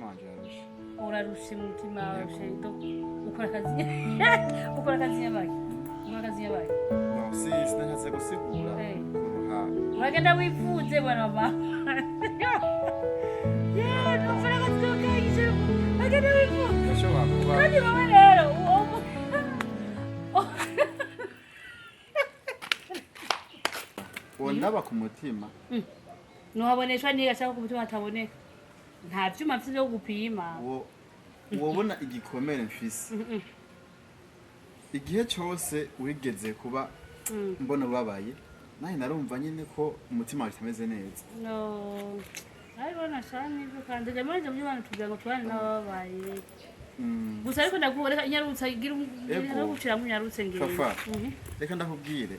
umutima wanje urarusha. Urarusha umutima wawe ukora akazi. Ukora akazi yabaki. Ukora akazi yabaki. No, sinashatse gusigura kuruha. Uragenda wifuze bwana mama. Yeah, no fara gatsokaje. Uragenda wifuze. Ndashobora kuba. Kandi mama rero ndaba ku mutima nuhaboneshwa niga cyangwa ku mutima ataboneka nta byuma mfite byo gupima wobona igikomere mfise igihe cyose wigeze kuba mbona babaye naye narumva nyine ko umutima wawe utameze neza no aribona cyane ibyo kandi jamanje mu bana tugira ngo tubane n'ababaye gusa ariko ndakubona inyarutsa igira no gucira mu nyarutse ngire reka ndakubwire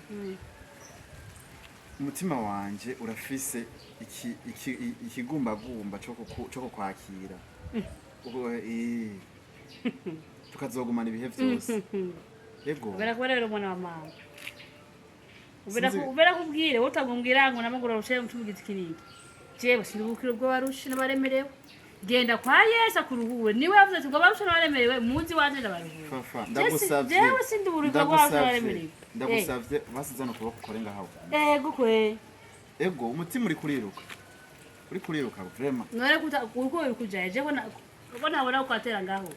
umutima wanje urafise ikigumbagumba cyo kwakira ubwo tukazogumana ibihe byose yego berakubera rero mwana wa mama berakubwire utagumbwira ngo namagura rushe mutugize kinini jewe sindubukiro bwo barushi n'abaremerewe genda kwa Yesu kuruhure niwe yavuze ati ngo barushe n'abaremerewe muzi wanje ndabaruhure fafa ndagusavye jewe sinduburirwa bwo baremerewe ndagusavye basizana kuboko korenga hawo gukwe ego umutima uri kuriruka vraiment nore uko uri kujaje bona bona kwatera ngaho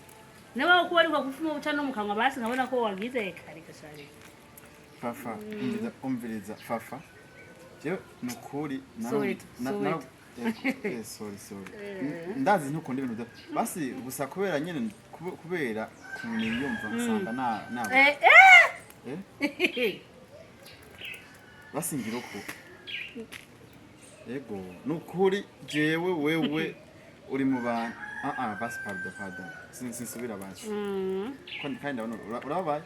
nawe uko ari gufuma uca no mukanwa basi nkabona ko wagize kare gasare fafa umviriza fafa je nukuri sorry ndazi ntukunda ibintu basi gusa kubera nyene kubera kunyumva nsanga na basi ngira uko ego nukuri jewe wewe uri mu bantu basi pardon sinsubira basi kandi ndabona urabaye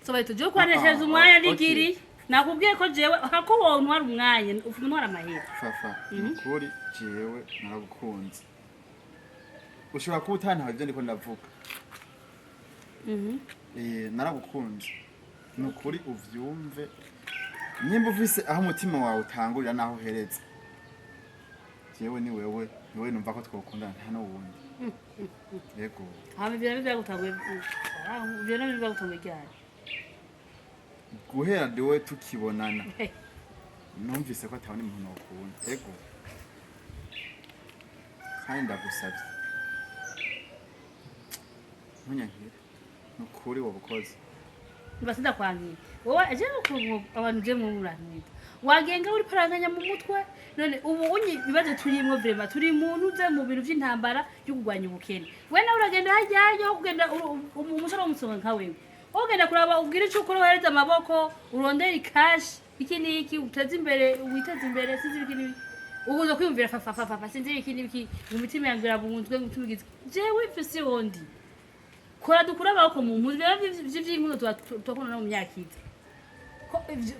soweto je kwanesheje umwanya ndigiri nakubwiye ko jewe akakubona wari umwanya ufumwe amahera fafa nukuri jewe naragukunze ushobora kuba utantaho ibyo ndiko ndavuga naragukunze nukuri uvyumve nimba ufise aho umutima wawe utangurira naho uhereza jewe ni wewe numva ko twokundana nta n'uwundi yego hama ibyo gutaguye ibyo gutaguye cyane guhera dewe tukibonana numvise ko atabona umuntu wakunda yego kandi ndagusabye ntunyankire nukuri wabukoze basida kwangiye wowe aje nuko abantu je mu muranira wagenga uri paranganya mu mutwe none ubu unyi bibaze turimwo vrema turi muntu ze mu bintu by'intambara yo kugwanya ubukene we nawe uragenda hajyayo kugenda umusoro w'umusonga nka wewe ogenda kuraba ubwire cyo ukora uhereza amaboko urondera cash iki niki uteze imbere witeze imbere sinzi iki nibi uguzo kwiyumvira fafa sinzi iki niki umutima yangira bunzwe mutubigize jewe fisi wondi kora dukura abako mu mpuzi by'inkundo twakona no mu myaka ite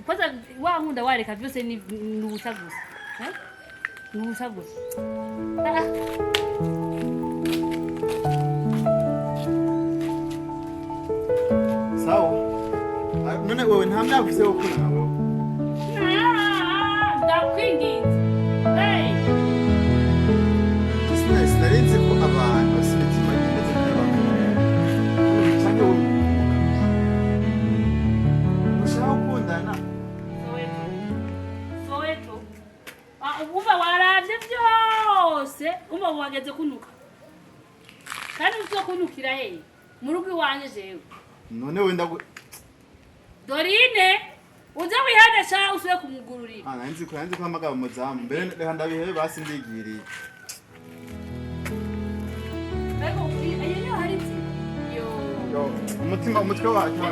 kwanza wa nkunda wareka byose ni ubusa gusa ni ubusa gusa sawa none wewe nta myavuze wo kuna wewe ndakwinginze sinarinze ko abantu basibitima imeze nk'abantu ushaka kundana soweto uba waravye byose uba wageze kunuka kandi uzokunukira hehe mu rugo iwanje jewe none wenda Dorine uza wihanesha usuye kumugururira nanzi ko amagabo muzamu mbere reka ndabihe basi ndigiriye ariko ayo hari yo umutwe wacu